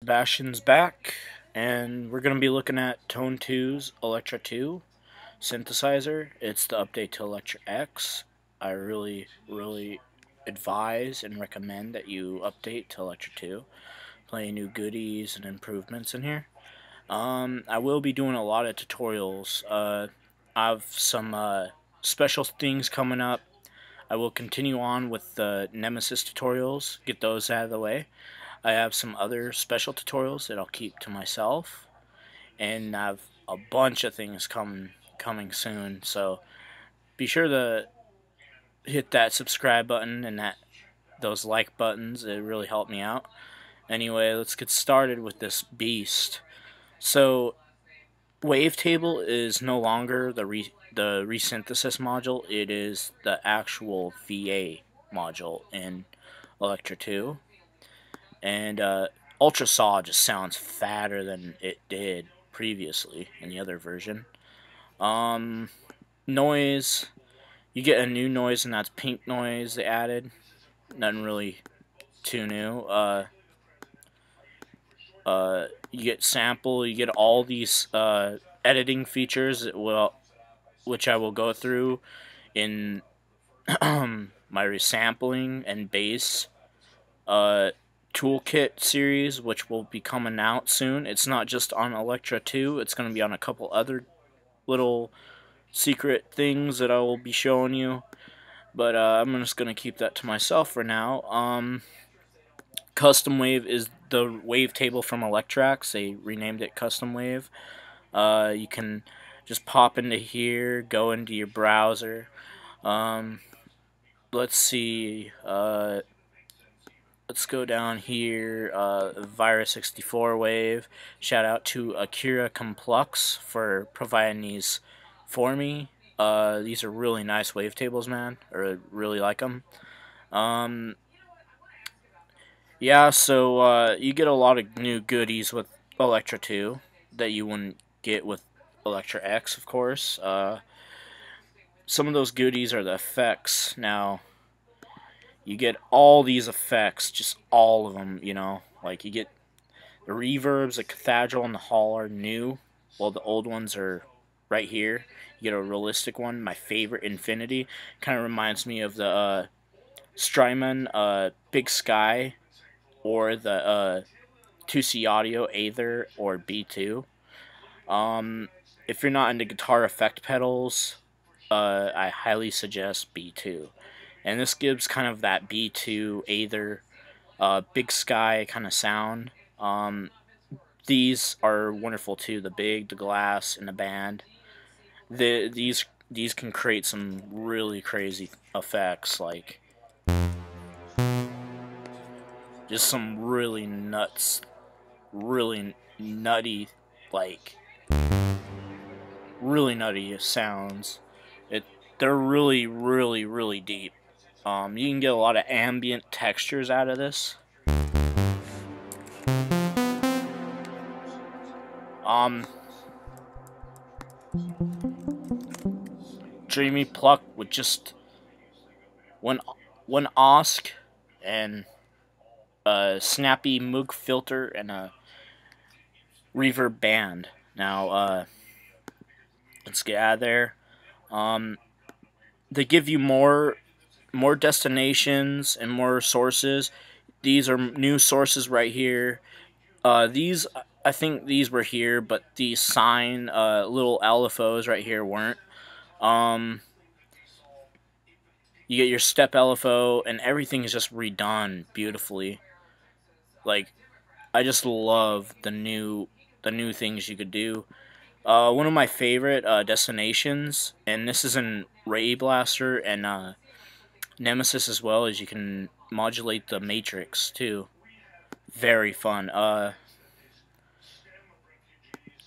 Sebastian's back, and we're going to be looking at Tone2's Electra2 synthesizer. It's the update to Electra X. I really advise and recommend that you update to Electra 2. Plenty new goodies and improvements in here. I will be doing a lot of tutorials. I have some special things coming up. I will continue on with the Nemesis tutorials, get those out of the way. I have some other special tutorials that I'll keep to myself, and I have a bunch of things coming soon. So be sure to hit that subscribe button and those like buttons. It really help me out. Anyway, let's get started with this beast. So Wavetable is no longer the resynthesis module. It is the actual VA module in Electra 2. And Ultra Saw just sounds fatter than it did previously in the other version. Noise, you get a new noise, and that's pink noise they added. Nothing really too new. You get sample, you get all these editing features which I will go through in my resampling and bass toolkit series, which will be coming out soon. It's not just on Electra 2, it's going to be on a couple other little secret things that I will be showing you, but I'm just going to keep that to myself for now. Custom Wave is the wavetable from Electrax. They renamed it Custom Wave. You can just pop into here, go into your browser. Let's see, let's go down here, Virus 64 Wave. Shout out to Akira Complux for providing these for me. These are really nice wavetables, man. I really like them. Yeah, so you get a lot of new goodies with Electra 2 that you wouldn't get with Electra X, of course. Some of those goodies are the effects. Now, you get all these effects, just all of them, you know. Like, you get the reverbs, the cathedral, and the hall are new, while the old ones are right here. You get a realistic one, my favorite, Infinity. Kind of reminds me of the Strymon Big Sky, or the 2C Audio Aether or B2. If you're not into guitar effect pedals, I highly suggest B2. And this gives kind of that B2 Aether Big Sky kind of sound. These are wonderful too. The big, the glass, and the band. These can create some really crazy effects, like just some really really nutty, like really nutty sounds. They're really deep. You can get a lot of ambient textures out of this. Dreamy Pluck with just one OSC and a snappy Moog filter and a reverb band. Now, let's get out of there. They give you more destinations and more sources. These are new sources right here. These, I think these were here, but these sign little LFOs right here weren't. You get your step LFO, and everything is just redone beautifully. Like, I just love the new things you could do. One of my favorite destinations, and this is in Ray Blaster and Nemesis as well, is you can modulate the matrix too. Very fun.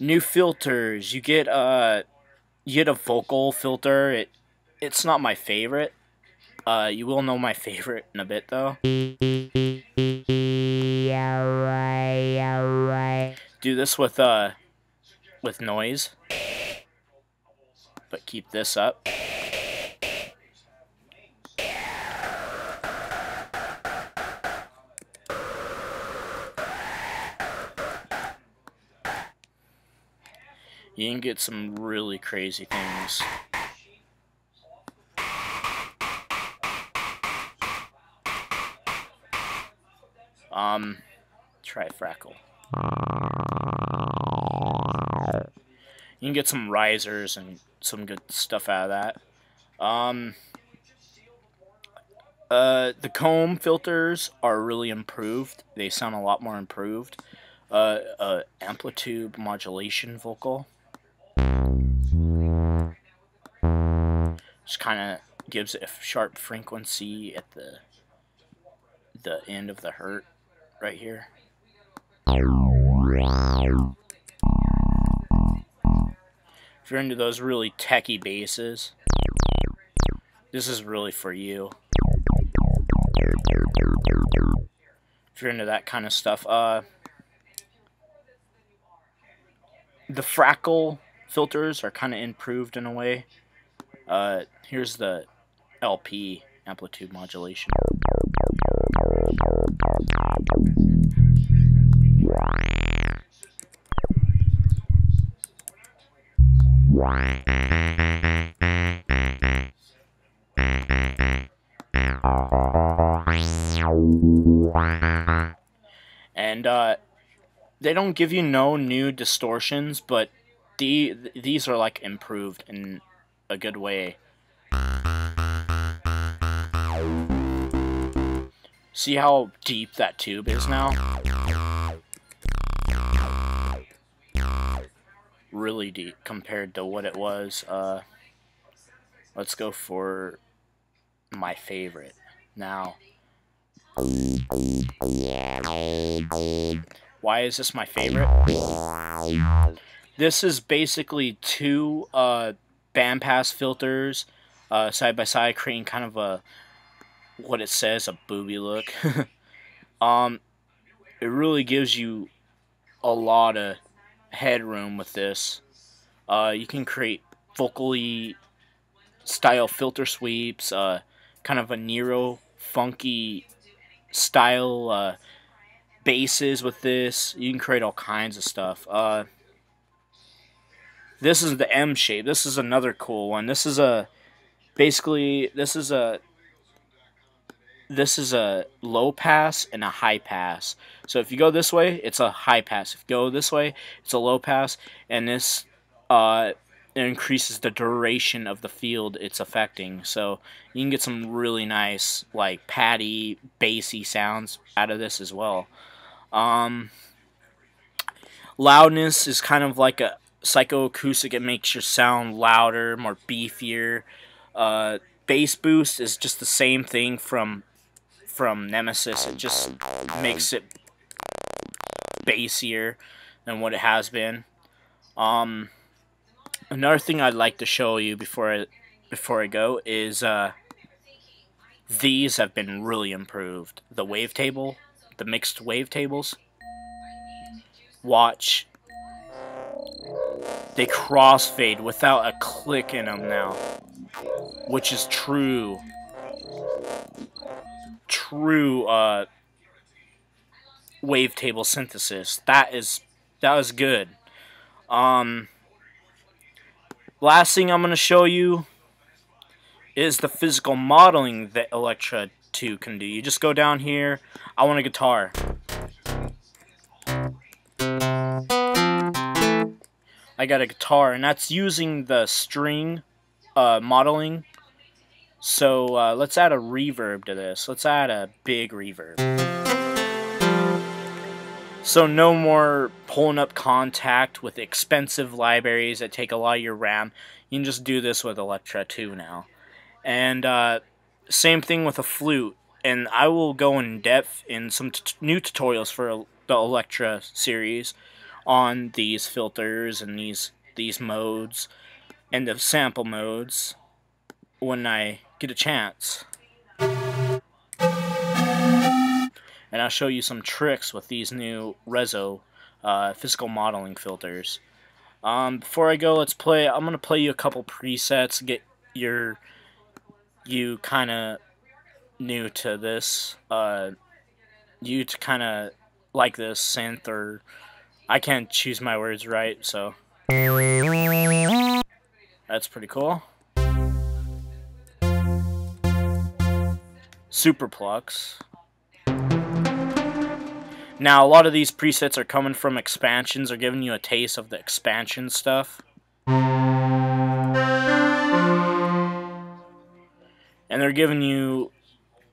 New filters. You get a vocal filter. It's not my favorite. You will know my favorite in a bit though. Do this with noise, but keep this up. You can get some really crazy things. Try Frackle. You can get some risers and some good stuff out of that. The comb filters are really improved. They sound a lot more improved. Amplitude modulation vocal. Just kind of gives it a sharp frequency at the end of the hurt right here. If you're into those really techie basses, this is really for you. If you're into that kind of stuff, the Frackle filters are kind of improved in a way. Here's the LP amplitude modulation. And they don't give you no new distortions, but these are like improved in a good way. See how deep that tube is now? Really deep compared to what it was. Let's go for my favorite now. Why is this my favorite? This is basically two bandpass filters side by side, creating kind of a, what it says, a booby look. It really gives you a lot of headroom with this. You can create vocally style filter sweeps, kind of a Nero funky style basses with this. You can create all kinds of stuff. This is the M shape. This is another cool one. This is a basically this is a low pass and a high pass. So if you go this way, it's a high pass. If you go this way, it's a low pass, and this increases the duration of the field it's affecting. So you can get some really nice, like, patty, bassy sounds out of this as well. Loudness is kind of like a psychoacoustic. It makes your sound louder, more beefier. Bass boost is just the same thing from Nemesis. It just makes it bassier than what it has been. Another thing I'd like to show you before I go is these have been really improved. The wavetable, the mixed wavetables. Watch. They crossfade without a click in them now, which is true wavetable synthesis. That was good. Last thing I'm going to show you is the physical modeling that Electra2 can do. You just go down here. I want a guitar. I got a guitar, and that's using the string modeling. So let's add a reverb to this. Let's add a big reverb. So no more pulling up Contact with expensive libraries that take a lot of your RAM. You can just do this with Electra2 now. And same thing with a flute. And I will go in depth in some new tutorials for the Electra series on these filters and these modes and the sample modes when I get a chance. And I'll show you some tricks with these new Rezo physical modeling filters. Before I go, let's play. I'm gonna play you a couple presets. Get you kind of new to this. You to kind of like this synth, or I can't choose my words right. So That's pretty cool. Superplux. Now, a lot of these presets are coming from expansions, or giving you a taste of the expansion stuff. And they're giving you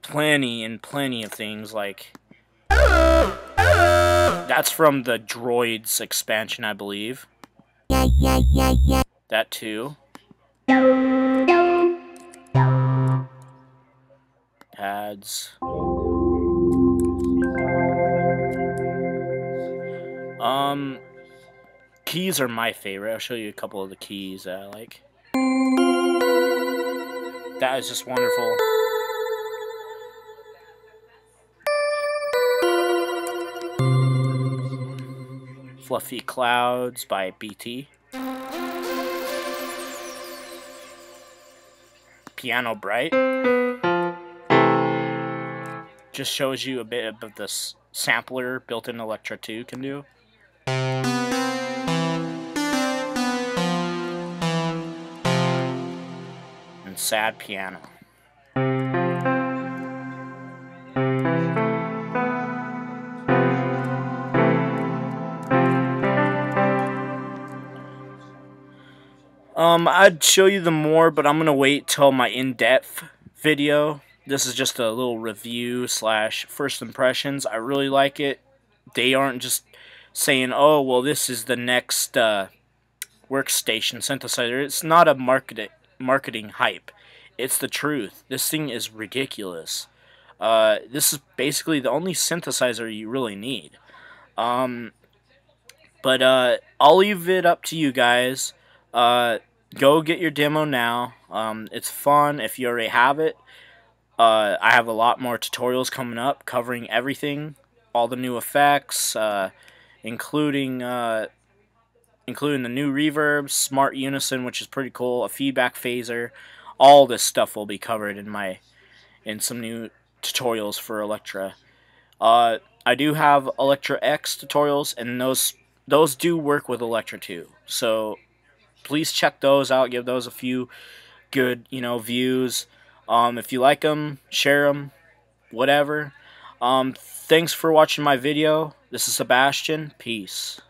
plenty and plenty of things, like... That's from the Droids expansion, I believe. That too. Pads. Keys are my favorite. I'll show you a couple of the keys that I like. That is just wonderful. Fluffy Clouds by BT. Piano Bright. Just shows you a bit of the sampler built-in Electra2 can do. And Sad Piano. I'd show you them more, but I'm gonna wait till my in-depth video. This is just a little review / first impressions. I really like it. They aren't just saying, oh, well, this is the next workstation synthesizer. It's not a marketing hype. It's the truth. This thing is ridiculous. This is basically the only synthesizer you really need. But I'll leave it up to you guys. Go get your demo now. It's fun if you already have it. I have a lot more tutorials coming up covering everything, all the new effects, including the new reverb, smart unison, which is pretty cool, a feedback phaser. All this stuff will be covered in some new tutorials for Electra. I do have Electra-X tutorials, and those do work with Electra2. So please check those out. Give those a few good, views. If you like them, share them, whatever. Thanks for watching my video. This is Sebastian. Peace.